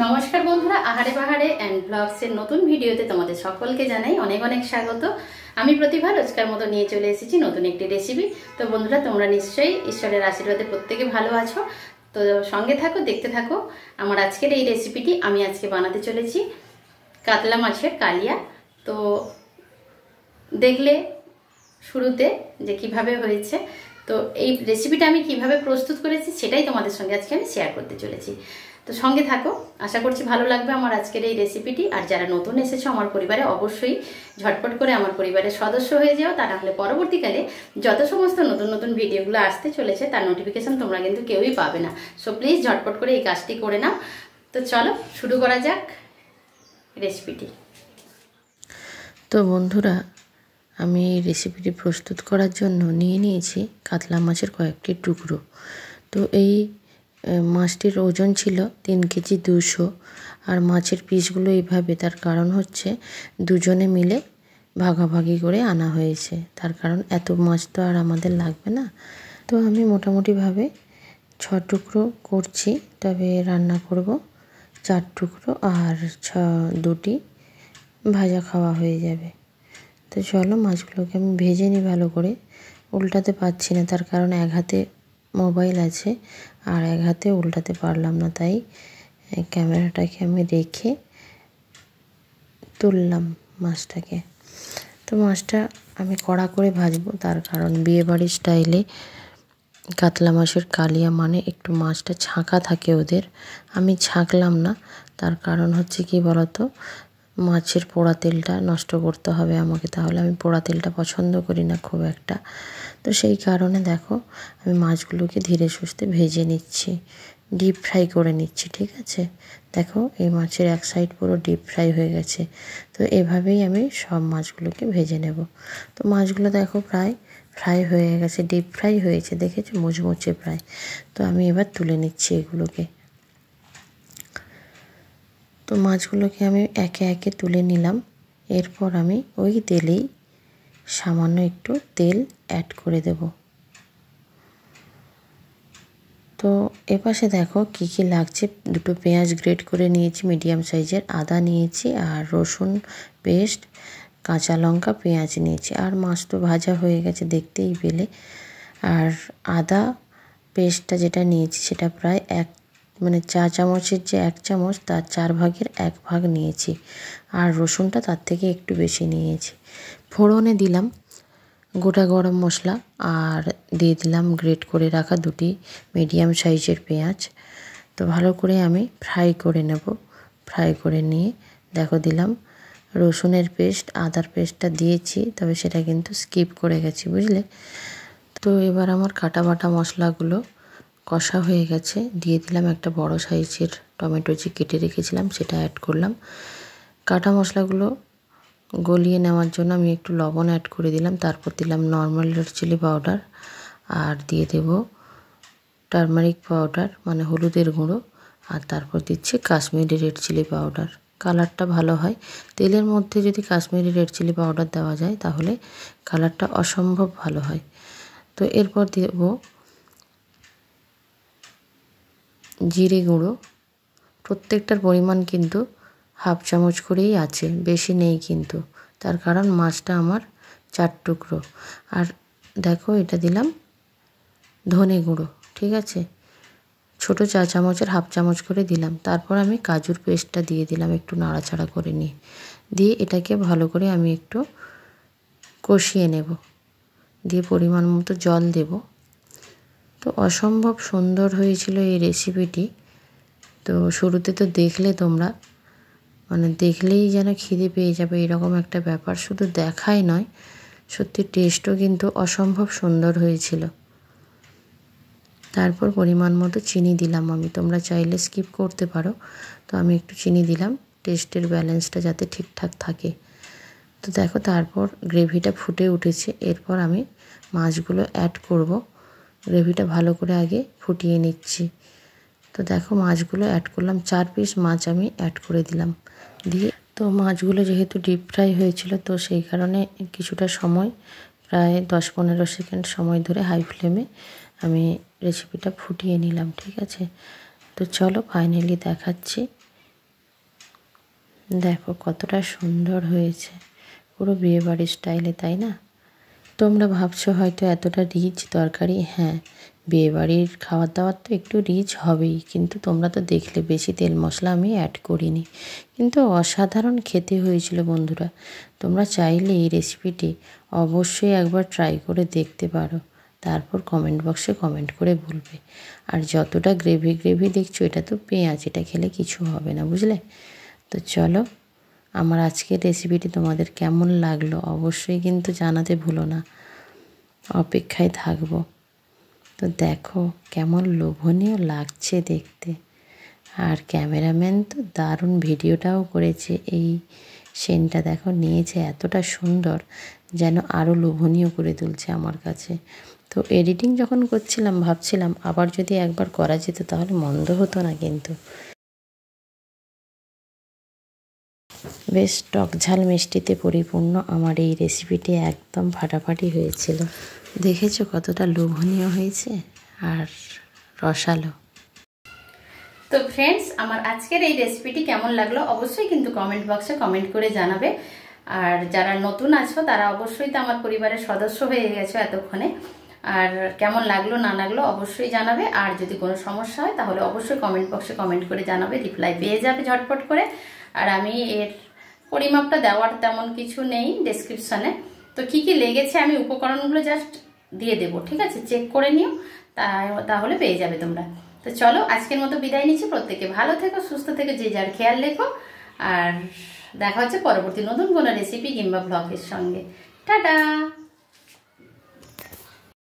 নমস্কার বন্ধুরা, আহারে বাহারে অ্যান্ড ব্লগসের নতুন ভিডিওতে তোমাদের সকলকে জানাই অনেক অনেক স্বাগত। আমি প্রতিভা রোজকার মতো নিয়ে চলে এসেছি নতুন একটি রেসিপি। তো বন্ধুরা, তোমরা নিশ্চয়ই ঈশ্বরের আশীর্বাদে প্রত্যেকে ভালো আছো। তো সঙ্গে থাকো, দেখতে থাকো আমার আজকের এই রেসিপিটি। আমি আজকে বানাতে চলেছি কাতলা মাছের কালিয়া। তো দেখলে শুরুতে যে কিভাবে হয়েছে, তো এই রেসিপিটা আমি কিভাবে প্রস্তুত করেছি সেটাই তোমাদের সঙ্গে আজকে আমি শেয়ার করতে চলেছি। তো সঙ্গে থাকো, আশা করছি ভালো লাগবে আমার আজকের এই রেসিপিটি। আর যারা নতুন এসেছো আমার পরিবারে, অবশ্যই ঝটপট করে আমার পরিবারের সদস্য হয়ে যাও, তা নাহলে পরবর্তীকালে যত সমস্ত নতুন নতুন ভিডিওগুলো আসতে চলেছে তার নোটিফিকেশন তোমরা কিন্তু কেউই পাবে না। সো প্লিজ ঝটপট করে এই কাজটি করে নাও। তো চলো শুরু করা যাক রেসিপিটি। তো বন্ধুরা, আমি এই রেসিপিটি প্রস্তুত করার জন্য নিয়ে নিয়েছি কাতলা মাছের কয়েকটি টুকরো। তো এই মাছটির ওজন ছিল 3 কেজি 200। আর মাছের পিসগুলো এইভাবে, তার কারণ হচ্ছে দুজনে মিলে ভাগাভাগি করে আনা হয়েছে। তার কারণ এত মাছ তো আর আমাদের লাগবে না। তো আমি মোটামুটিভাবে 6 টুকরো করছি, তবে রান্না করব 4 টুকরো, আর 2টি ভাজা খাওয়া হয়ে যাবে। তো চলো মাছগুলোকে আমি ভেজে নিই ভালো করে। উল্টাতে পারছি না, তার কারণ এক হাতে মোবাইল আছে আর এক হাতে উল্টাতে পারলাম না, তাই ক্যামেরাটাকে আমি রেখে তুললাম মাছটাকে। তো মাছটা আমি কড়া করে ভাজবো, তার কারণ বিয়েবাড়ির স্টাইলে কাতলা মাছের কালিয়া মানে একটু মাছটা ছাঁকা থাকে ওদের। আমি ছাঁকলাম না, তার কারণ হচ্ছে কি বলতো, মাছের পোড়া তেলটা নষ্ট করতে হবে আমাকে, তাহলে আমি পোড়া তেলটা পছন্দ করি না খুব একটা। তো সেই কারণে দেখো আমি মাছগুলোকে ধীরে সুস্থে ভেজে নিচ্ছি, ডিপ ফ্রাই করে নিচ্ছি। ঠিক আছে, দেখো এই মাছের এক সাইড পুরো ডিপ ফ্রাই হয়ে গেছে। তো এভাবেই আমি সব মাছগুলোকে ভেজে নেব। তো মাছগুলো দেখো প্রায় ফ্রাই হয়ে গেছে, ডিপ ফ্রাই হয়েছে, দেখেছো মুচমুচে প্রায়। তো আমি এবার তুলে নিচ্ছি এগুলোকে। তো মাছগুলোকে আমি একে একে তুলে নিলাম। এরপর আমি ওই তেলেই সামান্য একটু তেল অ্যাড করে দেব। তো এপাশে দেখো কি কি লাগছে। 2টো পেঁয়াজ গ্রেট করে নিয়েছি মিডিয়াম সাইজের, আদা নিয়েছি, আর রসুন পেস্ট, কাঁচা লঙ্কা, পেঁয়াজ নিয়েছি। আর মাছ তো ভাজা হয়ে গেছে দেখতেই পেলে। আর আদা পেস্টটা যেটা নিয়েছি সেটা প্রায় চা চামচের যে 1 চামচ তার 4 ভাগের 1 ভাগ নিয়েছি। আর রসুনটা তার থেকে একটু বেশি নিয়েছি। ফোড়নে দিলাম গোটা গরম মশলা, আর দিয়ে দিলাম গ্রেট করে রাখা 2টি মিডিয়াম সাইজের পেঁয়াজ। তো ভালো করে আমি ফ্রাই করে নেব। ফ্রাই করে নিয়ে দেখো দিলাম রসুনের পেস্ট, আদার পেস্টটা দিয়েছি, তবে সেটা কিন্তু স্কিপ করে গেছি, বুঝলে। তো এবার আমার কাটা বাটা মশলাগুলো কষা হয়ে গেছে। দিয়ে দিলাম একটা বড় সাইজের টমেটো যে কেটে রেখেছিলাম, সেটা অ্যাড করলাম। কাটা মশলাগুলো গলিয়ে নেওয়ার জন্য আমি একটু লবণ অ্যাড করে দিলাম। তারপর দিলাম নর্মাল রেড চিলি পাউডার, আর দিয়ে দেব টারমারিক পাউডার মানে হলুদের গুঁড়ো, আর তারপর দিচ্ছি কাশ্মীরি রেড চিলি পাউডার। কালারটা ভালো হয়। তেলের মধ্যে যদি কাশ্মীরি রেড চিলি পাউডার দেওয়া যায় তাহলে কালারটা অসম্ভব ভালো হয়। তো এরপর দেব জিরে গুঁড়ো। প্রত্যেকটার পরিমাণ কিন্তু 1/2 চামচ করেই আছে, বেশি নেই কিন্তু, তার কারণ মাছটা আমার 4 টুকরো। আর দেখো এটা দিলাম ধনে গুঁড়ো, ঠিক আছে, ছোট চা চামচের 1/2 চামচ করে দিলাম। তারপর আমি কাজুর পেস্টটা দিয়ে দিলাম একটু নাড়াচাড়া করে নিয়ে। দিয়ে এটাকে ভালো করে আমি একটু কষিয়ে নেব। দিয়ে পরিমাণ মতো জল দেব। তো অসম্ভব সুন্দর হয়েছিল এই রেসিপিটি। তো শুরুতে তো দেখলে তোমরা, মানে দেখলেই যেন খিদে পেয়ে যাবে এরকম একটা ব্যাপার। শুধু দেখাই নয়, সত্যি টেস্টও কিন্তু অসম্ভব সুন্দর হয়েছিল। তারপর পরিমাণ মতো চিনি দিলাম আমি, তোমরা চাইলে স্কিপ করতে পারো। তো আমি একটু চিনি দিলাম টেস্টের ব্যালেন্সটা যাতে ঠিকঠাক থাকে। তো দেখো তারপর গ্রেভিটা ফুটে উঠেছে। এরপর আমি মাছগুলো অ্যাড করব। গ্রেভিটা ভালো করে আগে ফুটিয়ে নিচ্ছি। তো দেখো মাছগুলো অ্যাড করলাম, 4 পিস মাছ আমি অ্যাড করে দিলাম। দিয়ে তো মাছগুলো যেহেতু ডিপ ফ্রাই হয়েছিল, তো সেই কারণে কিছুটা সময়, প্রায় 10-15 সেকেন্ড সময় ধরে হাই ফ্লেমে আমি রেসিপিটা ফুটিয়ে নিলাম। ঠিক আছে, তো চলো ফাইনালি দেখাচ্ছি দেখো কতটা সুন্দর হয়েছে, পুরো বিয়েবাড়ির স্টাইলে, তাই না? তোমরা ভাবছো হয়তো এতটা রিচ তরকারি, হ্যাঁ বিয়েবাড়ির খাবার দাবার তো একটু রিচ হবেই, কিন্তু তোমরা তো দেখলে বেশি তেল মশলা আমি অ্যাড করিনি, কিন্তু অসাধারণ খেতে হয়েছিল বন্ধুরা। তোমরা চাইলে এই রেসিপিটি অবশ্যই একবার ট্রাই করে দেখতে পারো, তারপর কমেন্ট বক্সে কমেন্ট করে বলবে। আর যতটা গ্রেভি গ্রেভি দেখছো এটা তো পেঁয়াজ, এটা খেলে কিছু হবে না, বুঝলে? তো চলো, আমার আজকের রেসিপিটি তোমাদের কেমন লাগলো অবশ্যই কিন্তু জানাতে ভুলো না, অপেক্ষায় থাকবো। তো দেখো কেমন লোভনীয় লাগছে দেখতে, আর ক্যামেরাম্যান তো দারুণ ভিডিওটাও করেছে। এই সেন্টটা দেখো নিয়েছে এতটা সুন্দর, যেন আরও লোভনীয় করে তুলছে আমার কাছে। তো এডিটিং যখন করছিলাম ভাবছিলাম আবার যদি একবার করা যেত তাহলে মন্দ হতো না, কিন্তু বেশ টক ঝাল মিষ্টিতে পরিপূর্ণ আমার এই রেসিপিটি একদম ফাটাফাটি হয়েছিল। দেখেছো কতটা লোভনীয় হয়েছে আর রসালো। তো ফ্রেন্ডস, আমার আজকের এই রেসিপিটি কেমন লাগলো অবশ্যই কিন্তু কমেন্ট বক্সে কমেন্ট করে জানাবে। আর যারা নতুন আছো তারা অবশ্যই তো আমার পরিবারের সদস্য হয়ে গেছো এতক্ষণে, আর কেমন লাগলো না লাগলো অবশ্যই জানাবে। আর যদি কোনো সমস্যা হয় তাহলে অবশ্যই কমেন্ট বক্সে কমেন্ট করে জানাবে, রিপ্লাই পেয়ে যাবে ঝটপট করে। আর আমি এর পরিমাপটা দেওয়ার তেমন কিছু নেই ডেসক্রিপশানে, তো কি কি লেগেছে আমি উপকরণগুলো জাস্ট দিয়ে দেবো, ঠিক আছে? চেক করে নিও, তাহলে পেয়ে যাবে তোমরা। তো চলো আজকের মতো বিদায় নিচ্ছি, প্রত্যেকে ভালো থেকো, সুস্থ থেকো, যে যার খেয়াল রেখো। আর দেখা হচ্ছে পরবর্তী নতুন কোনো রেসিপি কিংবা ব্লগের সঙ্গে। টাটা।